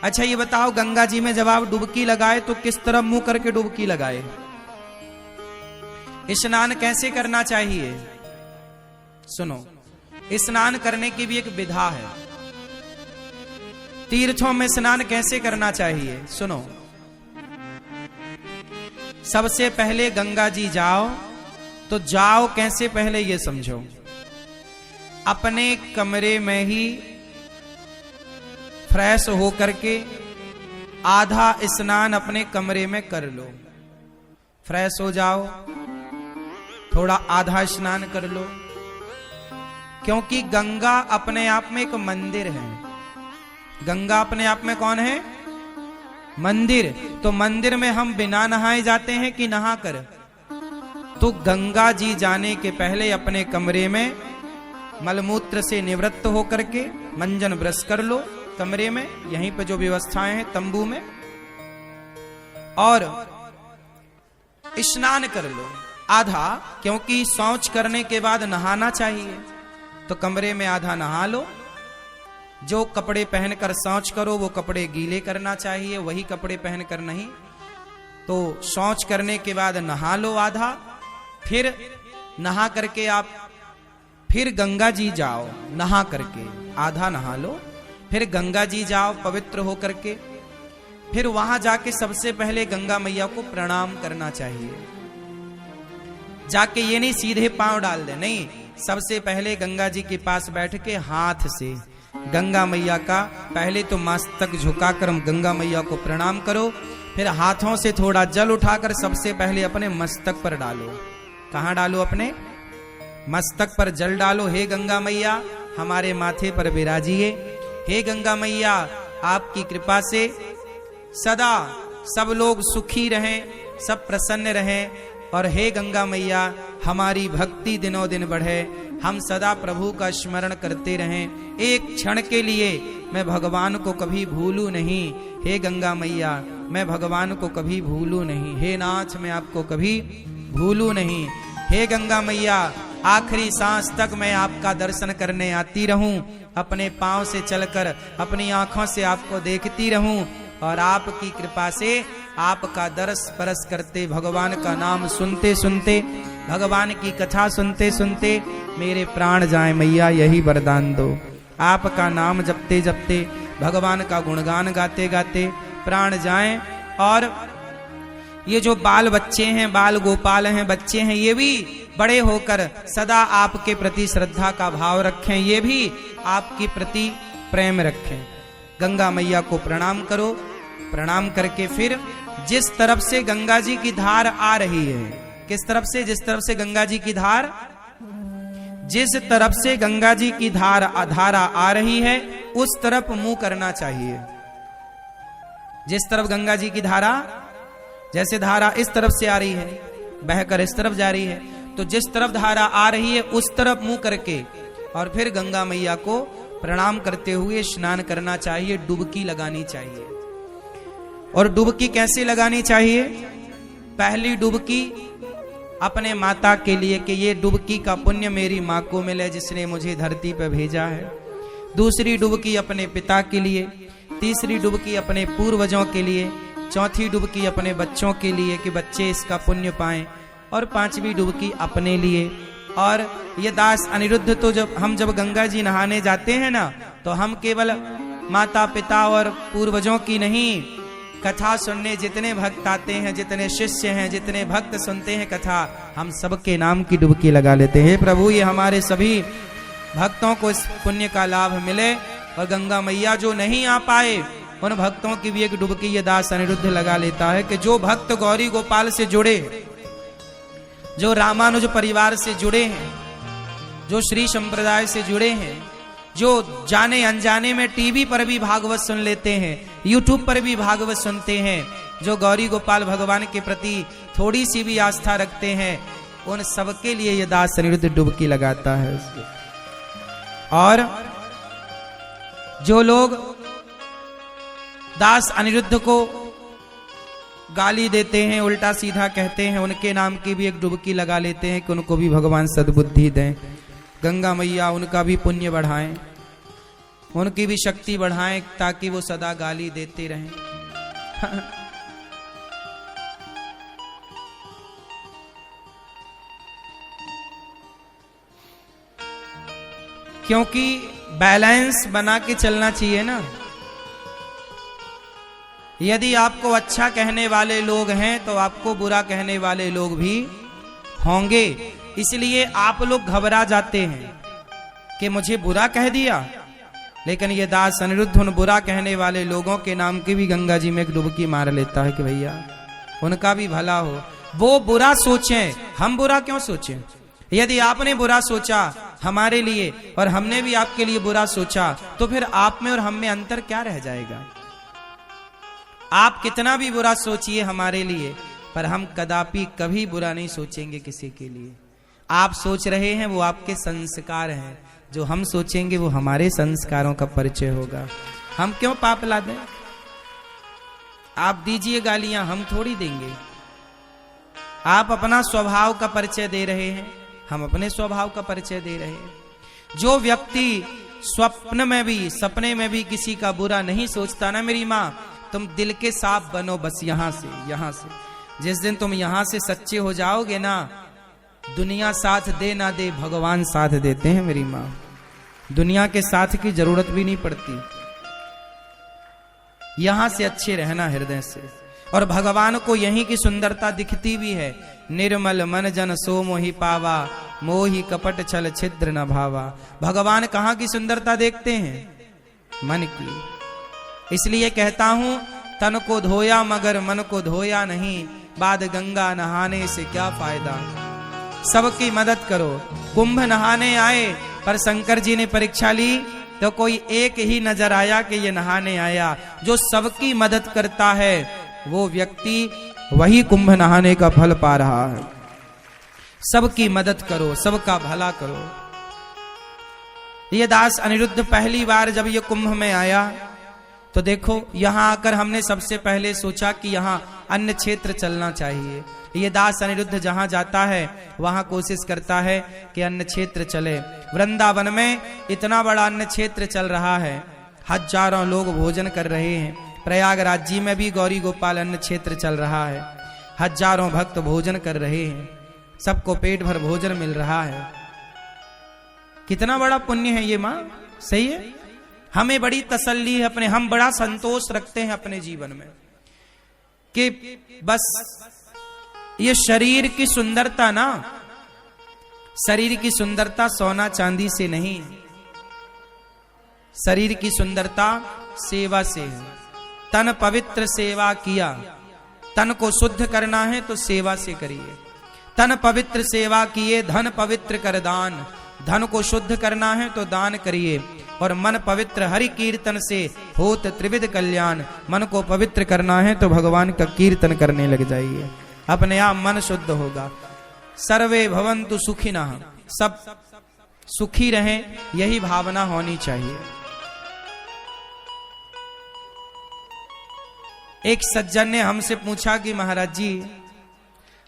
अच्छा ये बताओ, गंगा जी में जब आप डुबकी लगाए तो किस तरफ मुंह करके डुबकी लगाए? स्नान कैसे करना चाहिए? सुनो, स्नान करने की भी एक विधा है। तीर्थों में स्नान कैसे करना चाहिए? सुनो, सबसे पहले गंगा जी जाओ तो जाओ कैसे, पहले ये समझो। अपने कमरे में ही फ्रेश हो करके आधा स्नान अपने कमरे में कर लो। फ्रेश हो जाओ, थोड़ा आधा स्नान कर लो, क्योंकि गंगा अपने आप में एक मंदिर है। गंगा अपने आप में कौन है? मंदिर। तो मंदिर में हम बिना नहाए जाते हैं कि नहा कर? तो गंगा जी जाने के पहले अपने कमरे में मलमूत्र से निवृत्त होकर के मंजन ब्रश कर लो कमरे में, यहीं पे जो व्यवस्थाएं हैं तंबू में, और स्नान कर लो आधा, क्योंकि शौच करने के बाद नहाना चाहिए। तो कमरे में आधा नहा लो। जो कपड़े पहनकर शौच करो वो कपड़े गीले करना चाहिए, वही कपड़े पहनकर नहीं। तो शौच करने के बाद नहा लो आधा, फिर नहा करके आप फिर गंगा जी जाओ। नहा करके आधा नहा लो, फिर गंगा जी जाओ पवित्र हो करके। फिर वहां जाके सबसे पहले गंगा मैया को प्रणाम करना चाहिए। जाके ये नहीं सीधे पांव डाल दे, नहीं, सबसे पहले गंगा जी के पास बैठ के हाथ से गंगा मैया का पहले तो मस्तक झुकाकर गंगा मैया को प्रणाम करो, फिर हाथों से थोड़ा जल उठाकर सबसे पहले अपने मस्तक पर डालो। कहां डालो? अपने मस्तक पर जल डालो। हे गंगा मैया हमारे माथे पर विराजिए। हे गंगा मैया आपकी कृपा से सदा सब लोग सुखी रहें, सब प्रसन्न रहें, और हे गंगा मैया हमारी भक्ति दिनों दिन बढ़े, हम सदा प्रभु का स्मरण करते रहें। एक क्षण के लिए मैं भगवान को कभी भूलूं नहीं। हे गंगा मैया मैं भगवान को कभी भूलूं नहीं। हे नाथ मैं आपको कभी भूलूं नहीं। हे गंगा मैया आखिरी सांस तक मैं आपका दर्शन करने आती रहूं, अपने पांव से चलकर अपनी आंखों से आपको देखती रहूं, और आपकी कृपा से आपका दर्श परस करते, भगवान का नाम सुनते सुनते, भगवान की कथा सुनते सुनते मेरे प्राण जाए मैया, यही वरदान दो। आपका नाम जपते जपते, भगवान का गुणगान गाते गाते प्राण जाएं। और ये जो बाल बच्चे हैं, बाल गोपाल हैं, बच्चे हैं, ये भी बड़े होकर सदा आपके प्रति श्रद्धा का भाव रखें, ये भी आपके प्रति प्रेम रखें। गंगा मैया को प्रणाम करो। प्रणाम करके फिर जिस तरफ से गंगा जी की धार आ रही है, किस तरफ से? जिस तरफ से गंगा जी की धार, जिस तरफ से गंगा जी की धारा आ रही है उस तरफ मुंह करना चाहिए। जिस तरफ गंगा जी की धारा, जैसे धारा इस तरफ से आ रही है, बहकर इस तरफ जा रही है, तो जिस तरफ धारा आ रही है उस तरफ मुंह करके और फिर गंगा मैया को प्रणाम करते हुए स्नान करना चाहिए, डुबकी लगानी चाहिए। और डुबकी कैसे लगानी चाहिए? पहली डुबकी अपने माता के लिए कि ये डुबकी का पुण्य मेरी माँ को मिले जिसने मुझे धरती पर भेजा है। दूसरी डुबकी अपने पिता के लिए, तीसरी डुबकी अपने पूर्वजों के लिए, चौथी डुबकी अपने बच्चों के लिए कि बच्चे इसका पुण्य पाएं, और पांचवी डुबकी अपने लिए। और ये दास अनिरुद्ध तो जब गंगा जी नहाने जाते हैं ना, तो हम केवल माता पिता और पूर्वजों की नहीं, कथा सुनने जितने भक्त आते हैं, जितने शिष्य हैं, जितने भक्त सुनते हैं कथा, हम सबके नाम की डुबकी लगा लेते हैं। प्रभु ये हमारे सभी भक्तों को इस पुण्य का लाभ मिले, और गंगा मैया जो नहीं आ पाए उन भक्तों की भी एक डुबकी ये दास अनिरुद्ध लगा लेता है कि जो भक्त गौरी गोपाल से जुड़े, जो रामानुज परिवार से जुड़े हैं, जो श्री संप्रदाय से जुड़े हैं, जो जाने अनजाने में टीवी पर भी भागवत सुन लेते हैं, यूट्यूब पर भी भागवत सुनते हैं, जो गौरी गोपाल भगवान के प्रति थोड़ी सी भी आस्था रखते हैं, उन सबके लिए ये दास अनिरुद्ध डुबकी लगाता है। और जो लोग दास अनिरुद्ध को गाली देते हैं, उल्टा सीधा कहते हैं, उनके नाम की भी एक डुबकी लगा लेते हैं कि उनको भी भगवान सद्बुद्धि दें, गंगा मैया उनका भी पुण्य बढ़ाएं। उनकी भी शक्ति बढ़ाएं ताकि वो सदा गाली देते रहें। क्योंकि बैलेंस बना के चलना चाहिए ना। यदि आपको अच्छा कहने वाले लोग हैं तो आपको बुरा कहने वाले लोग भी होंगे। इसलिए आप लोग घबरा जाते हैं कि मुझे बुरा कह दिया, लेकिन ये दास अनिरुद्ध उन बुरा कहने वाले लोगों के नाम की भी गंगा जी में एक डुबकी मार लेता है कि भैया उनका भी भला हो। वो बुरा सोचें, हम बुरा क्यों सोचें। यदि आपने बुरा सोचा हमारे लिए और हमने भी आपके लिए बुरा सोचा तो फिर आप में और हम में अंतर क्या रह जाएगा। आप कितना भी बुरा सोचिए हमारे लिए, पर हम कदापि कभी बुरा नहीं सोचेंगे किसी के लिए। आप सोच रहे हैं वो आपके संस्कार हैं, जो हम सोचेंगे वो हमारे संस्कारों का परिचय होगा। हम क्यों पाप ला दें। आप दीजिए गालियां, हम थोड़ी देंगे। आप अपना स्वभाव का परिचय दे रहे हैं, हम अपने स्वभाव का परिचय दे रहे हैं। जो व्यक्ति स्वप्न में भी सपने में भी किसी का बुरा नहीं सोचता ना मेरी माँ, तुम दिल के साफ बनो बस यहाँ से। जिस दिन तुम यहाँ से सच्चे हो जाओगे ना, दुनिया साथ दे ना दे भगवान साथ देते हैं मेरी माँ। दुनिया के साथ की जरूरत भी नहीं पड़ती, यहां से अच्छे रहना हृदय से। और भगवान को यहीं की सुंदरता दिखती भी है। निर्मल मन जन सो मोहि पावा, मोहि कपट छल छिद्र न भावा। भगवान कहाँ की सुंदरता देखते हैं, मन की। इसलिए कहता हूं तन को धोया मगर मन को धोया नहीं, बाद गंगा नहाने से क्या फायदा। सबकी मदद करो। कुंभ नहाने आए पर शंकर जी ने परीक्षा ली तो कोई एक ही नजर आया कि ये नहाने आया। जो सबकी मदद करता है वो व्यक्ति वही कुंभ नहाने का फल पा रहा है। सबकी मदद करो, सबका भला करो। ये दास अनिरुद्ध पहली बार जब ये कुंभ में आया तो देखो यहां आकर हमने सबसे पहले सोचा कि यहां अन्य क्षेत्र चलना चाहिए। ये दास अनिरुद्ध जहां जाता है वहां कोशिश करता है कि अन्य क्षेत्र चले। वृंदावन में इतना बड़ा अन्य क्षेत्र चल रहा है, हजारों लोग भोजन कर रहे हैं। प्रयागराज जी में भी गौरी गोपाल अन्य क्षेत्र चल रहा है, हजारों भक्त भोजन कर रहे हैं, सबको पेट भर भोजन मिल रहा है। कितना बड़ा पुण्य है ये माँ, सही है। हमें बड़ी तसल्ली है अपने, हम बड़ा संतोष रखते हैं अपने जीवन में कि बस ये शरीर की सुंदरता ना, शरीर की सुंदरता सोना चांदी से नहीं, शरीर की सुंदरता सेवा से है। तन पवित्र सेवा किया, तन को शुद्ध करना है तो सेवा से करिए। तन पवित्र सेवा किए, धन पवित्र कर दान, धन को शुद्ध करना है तो दान करिए। और मन पवित्र हरि कीर्तन से होत त्रिविध कल्याण, मन को पवित्र करना है तो भगवान का कीर्तन करने लग जाइए, अपने आप मन शुद्ध होगा। सर्वे भवन्तु सुखिनः, सब सुखी रहें, यही भावना होनी चाहिए। एक सज्जन ने हमसे पूछा कि महाराज जी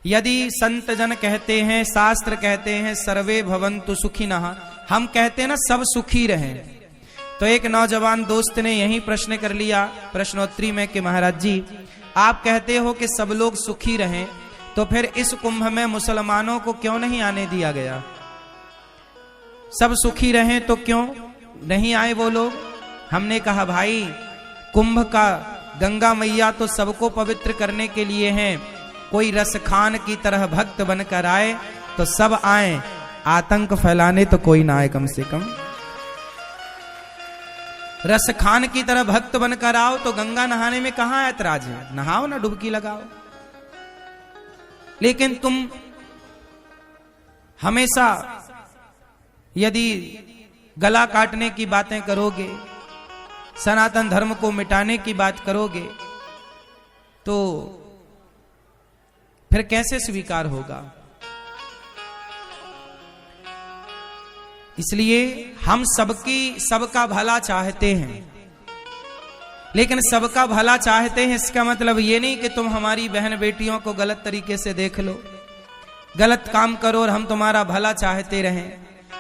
यदि संत जन कहते हैं, शास्त्र कहते हैं सर्वे भवन्तु सुखिनः, हम कहते हैं ना सब सुखी रहें। तो एक नौजवान दोस्त ने यही प्रश्न कर लिया प्रश्नोत्तरी में कि महाराज जी आप कहते हो कि सब लोग सुखी रहें, तो फिर इस कुंभ में मुसलमानों को क्यों नहीं आने दिया गया। सब सुखी रहें तो क्यों नहीं आए वो लोग। हमने कहा भाई कुंभ का गंगा मैया तो सबको पवित्र करने के लिए हैं, कोई रसखान की तरह भक्त बनकर आए तो सब आए, आतंक फैलाने तो कोई ना आए। कम से कम रसखान की तरह भक्त बनकर आओ तो गंगा नहाने में कहां ऐतराज है, नहाओ ना, डुबकी लगाओ। लेकिन तुम हमेशा यदि गला काटने की बातें करोगे, सनातन धर्म को मिटाने की बात करोगे, तो फिर कैसे स्वीकार होगा। इसलिए हम सबका भला चाहते हैं, लेकिन सबका भला चाहते हैं इसका मतलब ये नहीं कि तुम हमारी बहन बेटियों को गलत तरीके से देख लो, गलत काम करो और हम तुम्हारा भला चाहते रहें।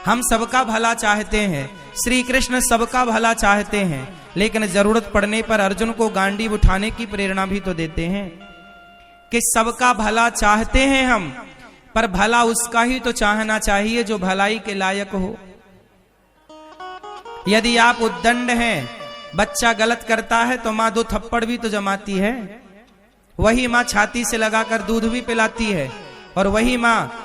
हम सबका भला चाहते हैं, श्री कृष्ण सबका भला चाहते हैं, लेकिन जरूरत पड़ने पर अर्जुन को गांडीव उठाने की प्रेरणा भी तो देते हैं कि सबका भला चाहते हैं हम, पर भला उसका ही तो चाहना चाहिए जो भलाई के लायक हो। यदि आप उद्दंड हैं, बच्चा गलत करता है तो माँ 2 थप्पड़ भी तो जमाती है, वही माँ छाती से लगाकर दूध भी पिलाती है, और वही माँ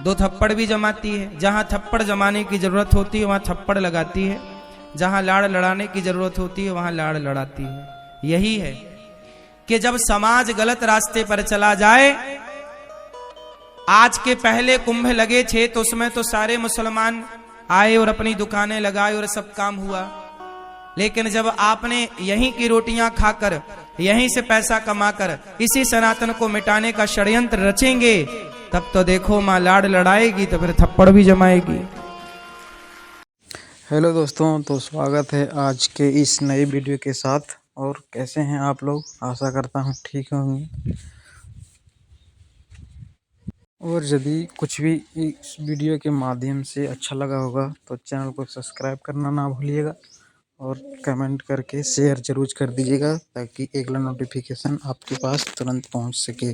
2 थप्पड़ भी जमाती है। जहां थप्पड़ जमाने की जरूरत होती है वहां थप्पड़ लगाती है, जहां लाड़ लड़ाने की जरूरत होती है वहां लाड़ लड़ाती है। यही है कि जब समाज गलत रास्ते पर चला जाए, आज के पहले कुंभ लगे थे तो उसमें तो सारे मुसलमान आए और अपनी दुकानें लगाए और सब काम हुआ, लेकिन जब आपने यहीं की रोटियां खाकर, यहीं से पैसा कमाकर इसी सनातन को मिटाने का षड्यंत्र रचेंगे, तब तो देखो मां लाड़ लड़ाएगी तो फिर थप्पड़ भी जमाएगी। हेलो दोस्तों, तो स्वागत है आज के इस नए वीडियो के साथ। और कैसे हैं आप लोग? आशा करता हूँ ठीक होंगे। और यदि कुछ भी इस वीडियो के माध्यम से अच्छा लगा होगा तो चैनल को सब्सक्राइब करना ना भूलिएगा और कमेंट करके शेयर जरूर कर दीजिएगा, ताकि अगला नोटिफिकेशन आपके पास तुरंत पहुंच सके।